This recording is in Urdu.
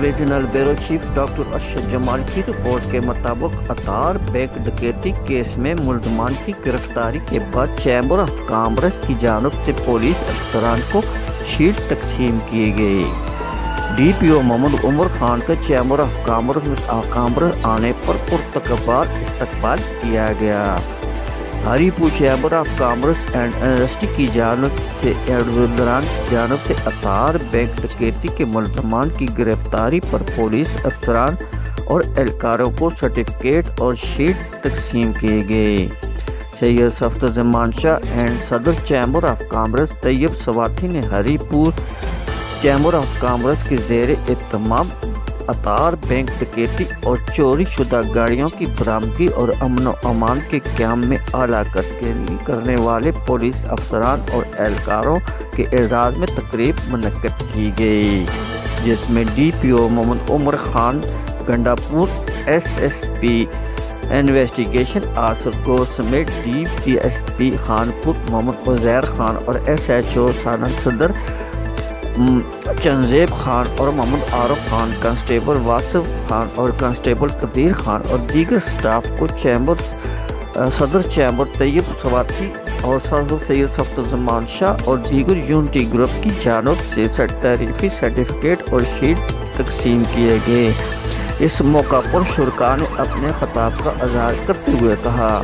Regional bureau chief doctor Arshad Jamal کی رپورٹ کے مطابق عطار بینک ڈکیتی کیس میں ملزمان کی گرفتاری کے بعد چیمبر آف کامرس کی جانب سے پولیس افسران کو شیلڈ تقسیم کیے گئے۔ ڈی پی او محمد عمر خان کا چیمبر آف کامرس آنے پر پرتکبار استقبال کیا گیا۔ ہری پور chamber of commerce and industry کی جانب سے عطار بینک ڈکیتی کے ملزمان کی گرفتاری پر پولیس افسران اور اہلکاروں کو سرٹیفکیٹ اور شیلڈ تقسیم کیے گئے۔ سید صفدر زمان شاہ اینڈ صدر چیمبر آف کامرس طیب سواتی نے ہری پور چیمبر آف کامرس کے زیر اہتمام عطار بینک ڈکیتی اور چوری شدہ گاڑیوں کی برآمدگی اور امن و امان کے قیام میں اعلیٰ کارکردگی کرنے والے پولیس افسران اور اہلکاروں کے اعزاز میں تقریب منعقد کی گئی، جس میں ڈی پی او Muhammad Umar Khan Gandapur, S S P investigation Asif Gaur سمیت D P S P Khanpur Muhammad Uzair Khan اور S H O Sanand Saddar چنزیب خان اور محمد عارف خان، کانسٹیبل واصف خان اور کانسٹیبل قدیر خان اور دیگر سٹاف کو صدر چیمبر طیب سواتی اور صدر سید صفدر زمان شاہ اور دیگر یونٹی گروپ کی جانب سے تعریفی سرٹیفکیٹ اور شیلڈ تقسیم کیے گئے۔ اس موقع پر شرکاء نے اپنے خطاب کا اظہار کرتے ہوئے کہا